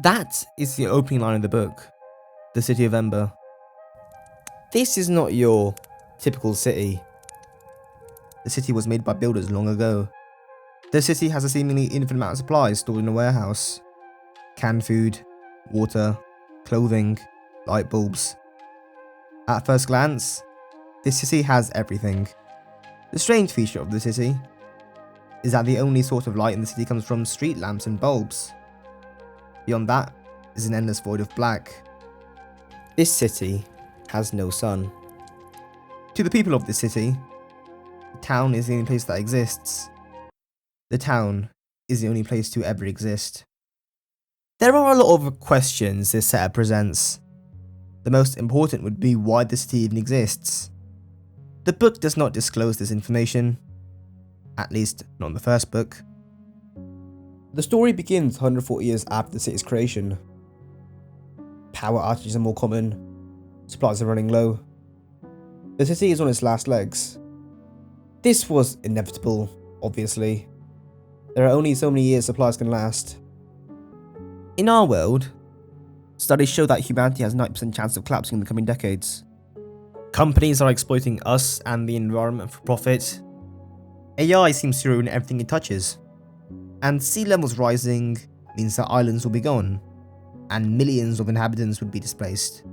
That is the opening line of the book, The City of Ember. This is not your typical city. The city was made by builders long ago. The city has a seemingly infinite amount of supplies stored in a warehouse. Canned food, water, clothing, light bulbs. At first glance, this city has everything. The strange feature of the city is that the only source of light in the city comes from street lamps and bulbs. Beyond that is an endless void of black. This city has no sun. To the people of this city, the town is the only place that exists. The town is the only place to ever exist. There are a lot of questions this setup presents. The most important would be why the city even exists. The book does not disclose this information, at least not in the first book. The story begins 140 years after the city's creation. Power outages are more common, supplies are running low. The city is on its last legs. This was inevitable, obviously. There are only so many years supplies can last. In our world, studies show that humanity has a 90% chance of collapsing in the coming decades. Companies are exploiting us and the environment for profit. AI seems to ruin everything it touches. And sea levels rising means that islands will be gone, and millions of inhabitants would be displaced.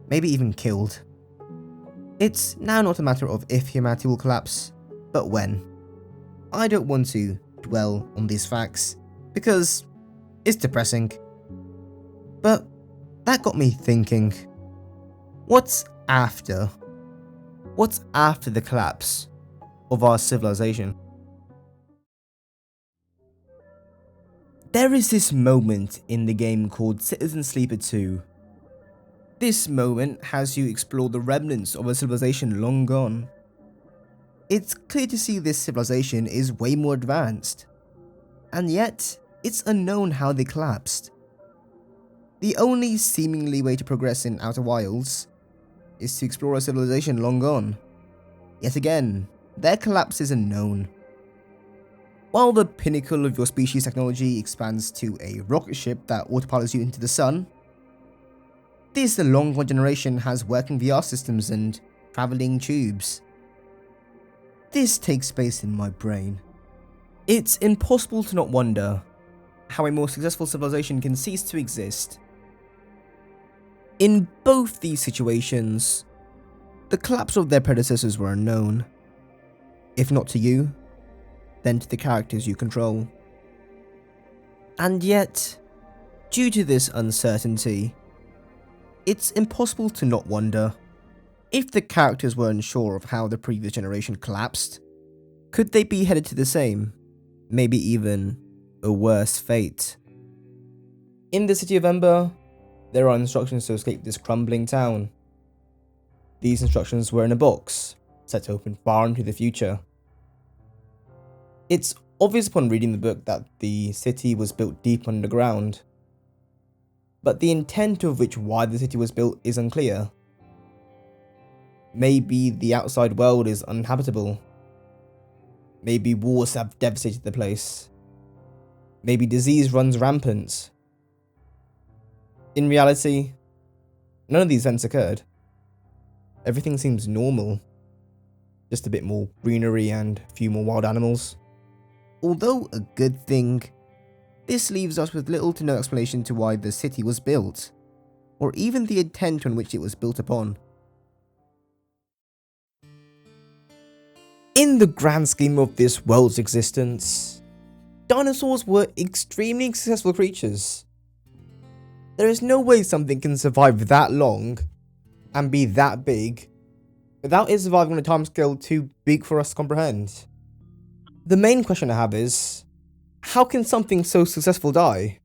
Maybe even killed. It's now not a matter of if humanity will collapse, but when. I don't want to dwell on these facts, because it's depressing. But that got me thinking, what's after? What's after the collapse of our civilization? There is this moment in the game called Citizen Sleeper 2. This moment has you explore the remnants of a civilization long gone. It's clear to see this civilization is way more advanced, and yet it's unknown how they collapsed. The only seemingly way to progress in Outer Wilds is to explore a civilization long gone. Yet again, their collapse is unknown. While the pinnacle of your species' technology expands to a rocket ship that autopilots you into the sun, this long-gone generation has working VR systems and travelling tubes. This takes space in my brain. It's impossible to not wonder how a more successful civilization can cease to exist. In both these situations, the collapse of their predecessors were unknown. If not to you, then to the characters you control. And yet, due to this uncertainty, it's impossible to not wonder, if the characters were unsure of how the previous generation collapsed, could they be headed to the same, maybe even a worse fate? In the City of Ember, there are instructions to escape this crumbling town. These instructions were in a box, set to open far into the future. It's obvious upon reading the book that the city was built deep underground, but the intent of why the city was built is unclear. Maybe the outside world is uninhabitable. Maybe wars have devastated the place. Maybe disease runs rampant. In reality, none of these events occurred. Everything seems normal. Just a bit more greenery and a few more wild animals. Although a good thing, this leaves us with little to no explanation to why the city was built, or even the intent on which it was built upon. In the grand scheme of this world's existence, dinosaurs were extremely successful creatures. There is no way something can survive that long and be that big without it surviving on a timescale too big for us to comprehend. The main question I have is, how can something so successful die?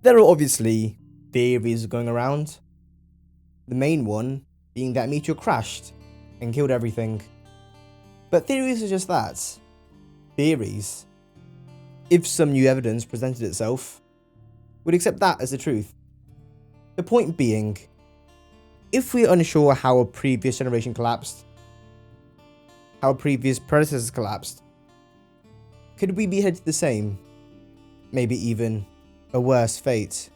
There are obviously theories going around. The main one being that a meteor crashed and killed everything. But theories are just that. Theories. If some new evidence presented itself, we'd accept that as the truth. The point being, if we're unsure how a previous generation collapsed, how a previous predecessors collapsed, could we be headed to the same? Maybe even a worse fate.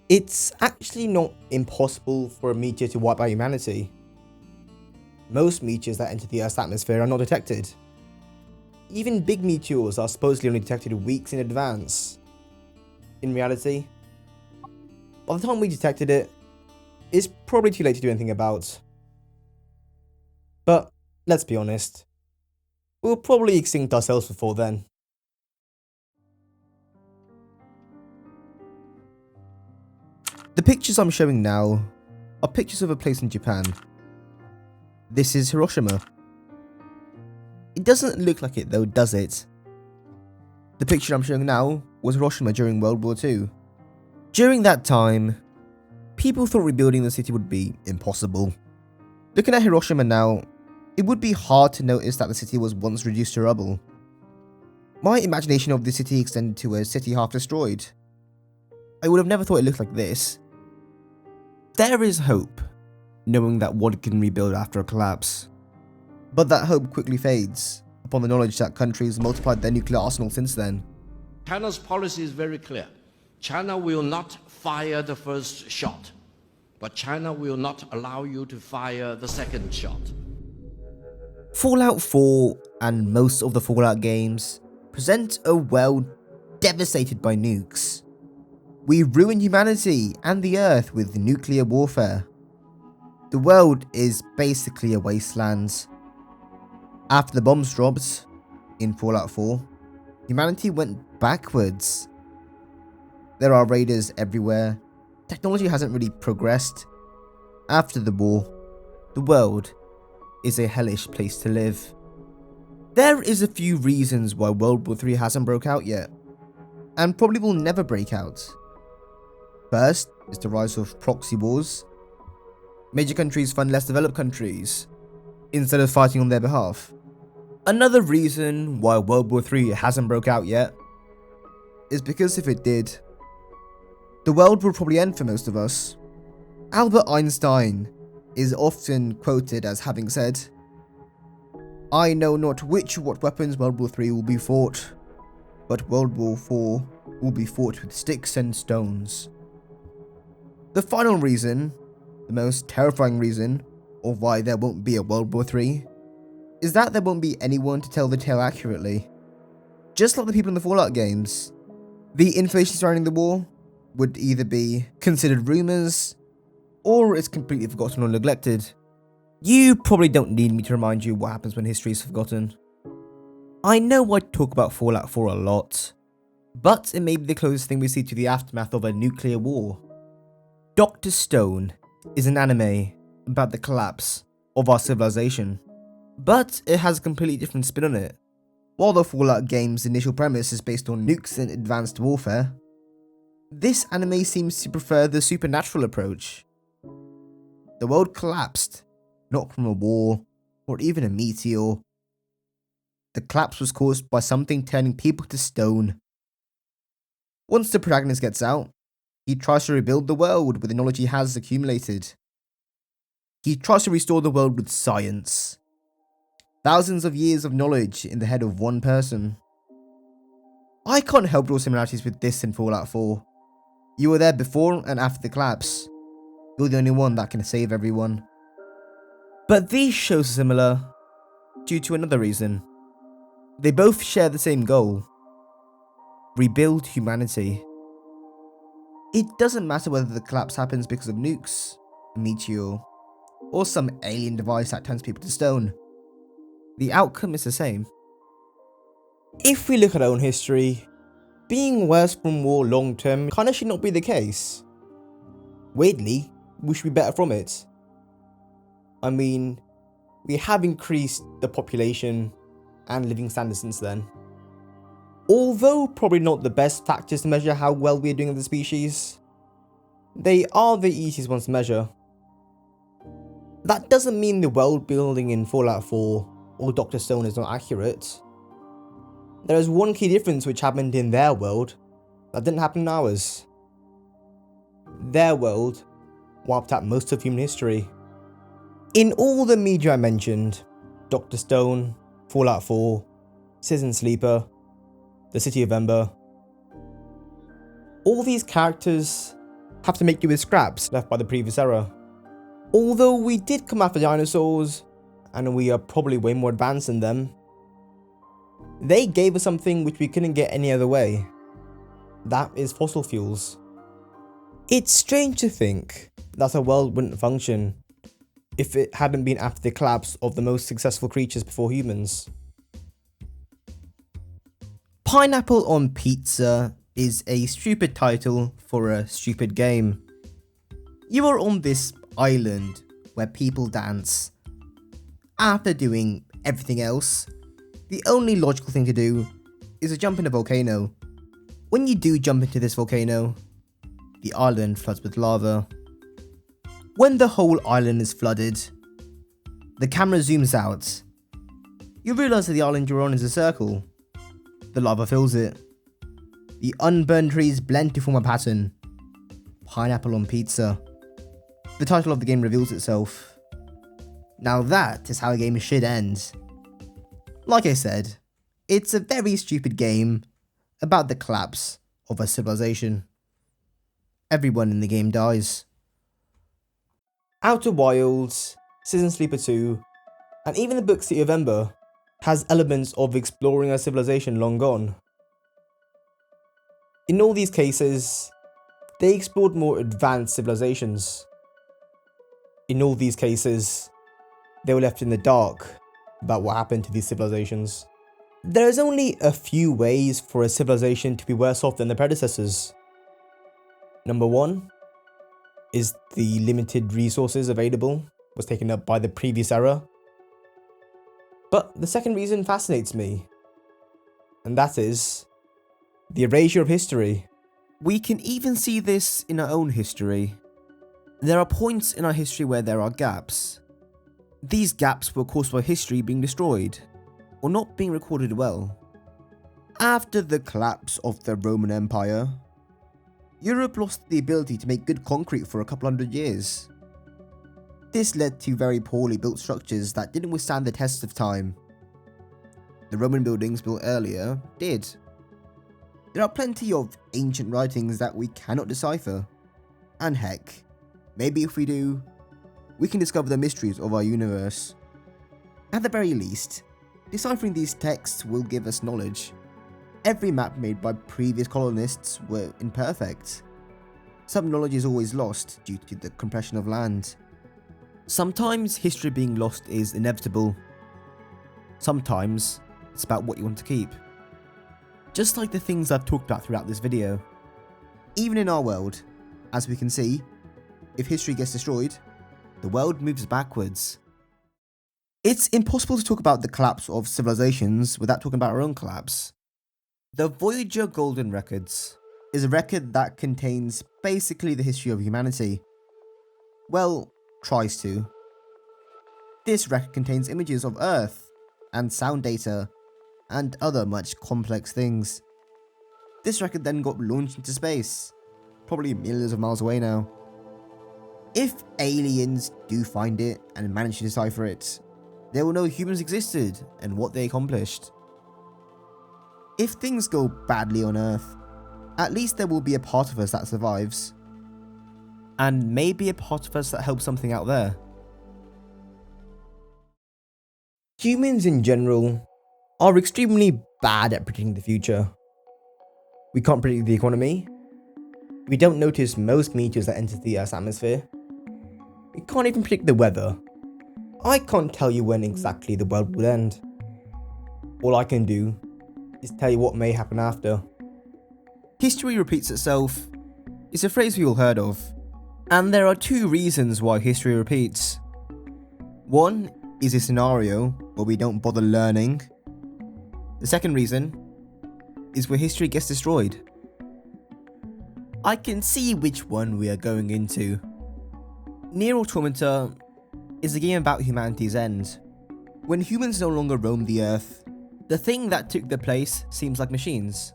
It's actually not impossible for a meteor to wipe out humanity. Most meteors that enter the Earth's atmosphere are not detected. Even big meteors are supposedly only detected weeks in advance. In reality, by the time we detected it, it's probably too late to do anything about. But let's be honest, we'll probably extinct ourselves before then. The pictures I'm showing now are pictures of a place in Japan. This is Hiroshima. It doesn't look like it though, does it? The picture I'm showing now was Hiroshima during World War II. During that time, people thought rebuilding the city would be impossible. Looking at Hiroshima now, it would be hard to notice that the city was once reduced to rubble. My imagination of the city extended to a city half destroyed. I would have never thought it looked like this. There is hope, knowing that one can rebuild after a collapse. But that hope quickly fades upon the knowledge that countries multiplied their nuclear arsenal since then. China's policy is very clear. China will not fire the first shot, but China will not allow you to fire the second shot. Fallout 4 and most of the Fallout games present a world devastated by nukes. We ruin humanity and the Earth with nuclear warfare. The world is basically a wasteland. After the bombs dropped in Fallout 4, humanity went backwards. There are raiders everywhere. Technology hasn't really progressed. After the war, the world is a hellish place to live. There is a few reasons why World War III hasn't broke out yet, and probably will never break out. First is the rise of proxy wars. Major countries fund less developed countries, instead of fighting on their behalf. Another reason why World War III hasn't broke out yet, is because if it did, the world would probably end for most of us. Albert Einstein is often quoted as having said, "I know not what weapons World War III will be fought, but World War IV will be fought with sticks and stones." The final reason, the most terrifying reason, of why there won't be a World War III, is that there won't be anyone to tell the tale accurately. Just like the people in the Fallout games, the information surrounding the war would either be considered rumours, or it's completely forgotten or neglected. You probably don't need me to remind you what happens when history is forgotten. I know I talk about Fallout 4 a lot, but it may be the closest thing we see to the aftermath of a nuclear war. Dr. Stone is an anime about the collapse of our civilization, but it has a completely different spin on it. While the Fallout game's initial premise is based on nukes and advanced warfare, this anime seems to prefer the supernatural approach. The world collapsed, not from a war or even a meteor. The collapse was caused by something turning people to stone. Once the protagonist gets out, he tries to rebuild the world with the knowledge he has accumulated. He tries to restore the world with science. Thousands of years of knowledge in the head of one person. I can't help draw similarities with this in Fallout 4. You were there before and after the collapse. You're the only one that can save everyone. But these shows are similar due to another reason. They both share the same goal: rebuild humanity. It doesn't matter whether the collapse happens because of nukes, a meteor, or some alien device that turns people to stone. The outcome is the same. If we look at our own history, being worse from war long term kinda should not be the case. Weirdly, we should be better from it. I mean, we have increased the population and living standards since then. Although probably not the best factors to measure how well we are doing as a species, they are the easiest ones to measure. That doesn't mean the world building in Fallout 4 or Dr. Stone is not accurate. There is one key difference which happened in their world that didn't happen in ours. Their world wiped out most of human history. In all the media I mentioned, Dr. Stone, Fallout 4, Citizen Sleeper, The City of Ember, All these characters have to make do with scraps left by the previous era. Although we did come after dinosaurs, and we are probably way more advanced than them, they gave us something which we couldn't get any other way. That is fossil fuels. It's strange to think that our world wouldn't function if it hadn't been after the collapse of the most successful creatures before humans. Pineapple on Pizza is a stupid title for a stupid game. You are on this island where people dance. After doing everything else, the only logical thing to do is to jump in a volcano. When you do jump into this volcano, the island floods with lava. When the whole island is flooded, the camera zooms out. You realise that the island you're on is a circle. The lava fills it. The unburned trees blend to form a pattern. Pineapple on Pizza. The title of the game reveals itself. Now that is how a game should end. Like I said, it's a very stupid game about the collapse of a civilization. Everyone in the game dies. Outer Wilds, Citizen Sleeper 2, and even the book City of Ember has elements of exploring a civilization long gone. In all these cases, they explored more advanced civilizations. In all these cases, they were left in the dark about what happened to these civilizations. There is only a few ways for a civilization to be worse off than their predecessors. Number one is the limited resources available was taken up by the previous era. But the second reason fascinates me, and that is the erasure of history. We can even see this in our own history. There are points in our history where there are gaps. These gaps were caused by history being destroyed, or not being recorded well. After the collapse of the Roman Empire, Europe lost the ability to make good concrete for a couple hundred years. This led to very poorly built structures that didn't withstand the test of time. The Roman buildings built earlier did. There are plenty of ancient writings that we cannot decipher. And heck, maybe if we do, we can discover the mysteries of our universe. At the very least, deciphering these texts will give us knowledge. Every map made by previous colonists were imperfect. Some knowledge is always lost due to the compression of land. Sometimes history being lost is inevitable. Sometimes it's about what you want to keep. Just like the things I've talked about throughout this video. Even in our world, as we can see, if history gets destroyed, the world moves backwards. It's impossible to talk about the collapse of civilizations without talking about our own collapse. The Voyager Golden Records is a record that contains basically the history of humanity. Well, tries to. This record contains images of Earth, and sound data, and other much complex things. This record then got launched into space, probably millions of miles away now. If aliens do find it and manage to decipher it, they will know humans existed and what they accomplished. If things go badly on Earth, at least there will be a part of us that survives. And maybe a part of us that helps something out there. Humans in general are extremely bad at predicting the future. We can't predict the economy. We don't notice most meteors that enter the Earth's atmosphere. We can't even predict the weather. I can't tell you when exactly the world will end. All I can do is tell you what may happen after. History repeats itself is a phrase we all heard of, and there are two reasons why history repeats. One is a scenario where we don't bother learning. The second reason is where history gets destroyed. I can see which one we are going into. Nier Automata is a game about humanity's end. When humans no longer roam the earth, the thing that took their place seems like machines.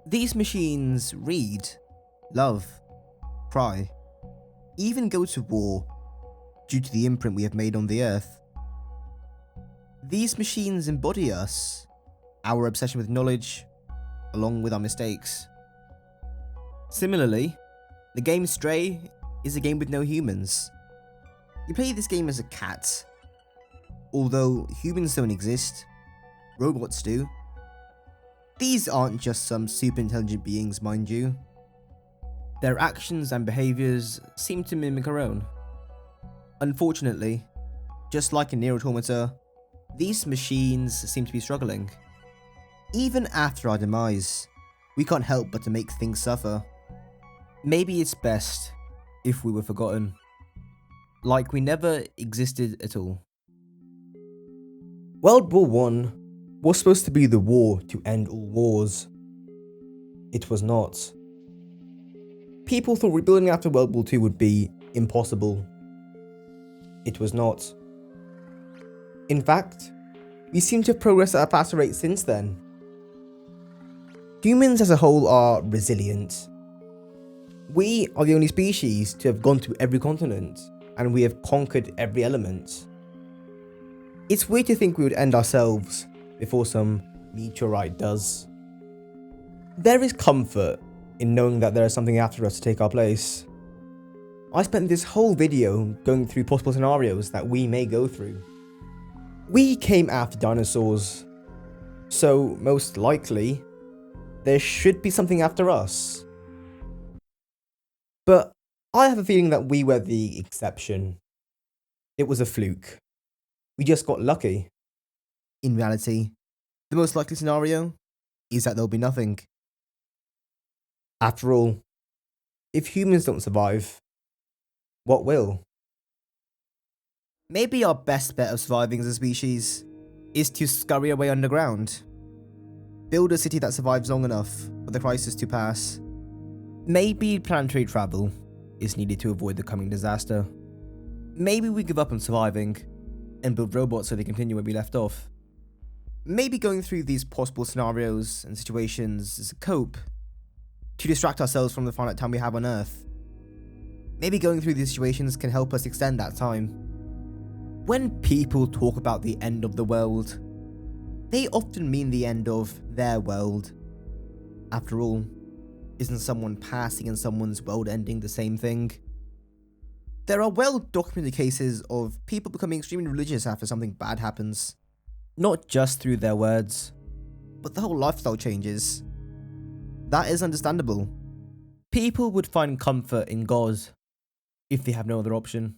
These machines read, love, cry, even go to war due to the imprint we have made on the earth. These machines embody us, our obsession with knowledge, along with our mistakes. Similarly, the game Stray is a game with no humans. You play this game as a cat. Although humans don't exist, robots do. These aren't just some super intelligent beings, mind you. Their actions and behaviours seem to mimic our own. Unfortunately, just like in Nier Automata, these machines seem to be struggling. Even after our demise, we can't help but to make things suffer. Maybe it's best if we were forgotten. Like we never existed at all. World War I was supposed to be the war to end all wars. It was not. People thought rebuilding after World War II would be impossible. It was not. In fact, we seem to have progressed at a faster rate since then. Humans as a whole are resilient. We are the only species to have gone to every continent, and we have conquered every element. It's weird to think we would end ourselves before some meteorite does. There is comfort in knowing that there is something after us to take our place. I spent this whole video going through possible scenarios that we may go through. We came after dinosaurs, so most likely, there should be something after us. But I have a feeling that we were the exception. It was a fluke. We just got lucky. In reality, the most likely scenario is that there'll be nothing. After all, if humans don't survive, what will? Maybe our best bet of surviving as a species is to scurry away underground. Build a city that survives long enough for the crisis to pass. Maybe planetary travel is needed to avoid the coming disaster. Maybe we give up on surviving and build robots so they continue where we left off. Maybe going through these possible scenarios and situations is a cope, to distract ourselves from the finite time we have on Earth. Maybe going through these situations can help us extend that time. When people talk about the end of the world, they often mean the end of their world. After all, isn't someone passing and someone's world ending the same thing? There are well-documented cases of people becoming extremely religious after something bad happens. Not just through their words, but the whole lifestyle changes. That is understandable. People would find comfort in God if they have no other option.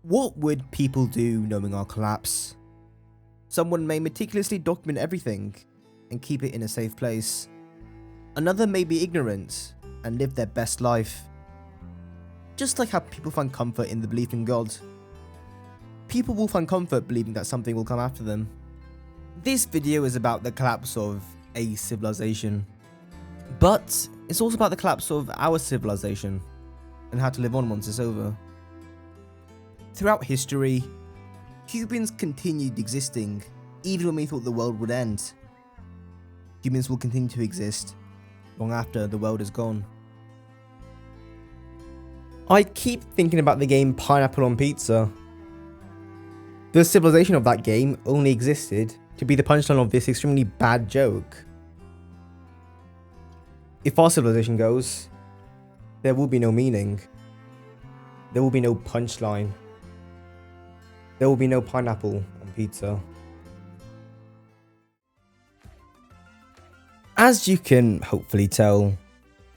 What would people do knowing our collapse? Someone may meticulously document everything and keep it in a safe place. Another may be ignorant and live their best life. Just like how people find comfort in the belief in God, people will find comfort believing that something will come after them. This video is about the collapse of a civilization, but it's also about the collapse of our civilization and how to live on once it's over. Throughout history, humans continued existing even when we thought the world would end. Humans will continue to exist long after the world is gone. I keep thinking about the game Pineapple on Pizza. The civilization of that game only existed to be the punchline of this extremely bad joke. If our civilization goes, there will be no meaning. There will be no punchline. There will be no pineapple on pizza. As you can hopefully tell,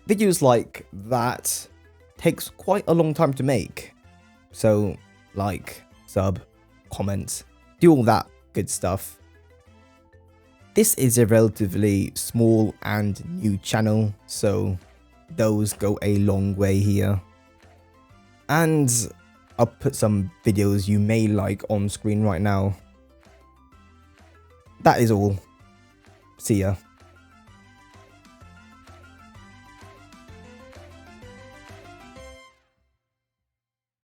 videos like that takes quite a long time to make. So, like, sub, comment, do all that good stuff. This is a relatively small and new channel, so those go a long way here. And I'll put some videos you may like on screen right now. That is all. See ya.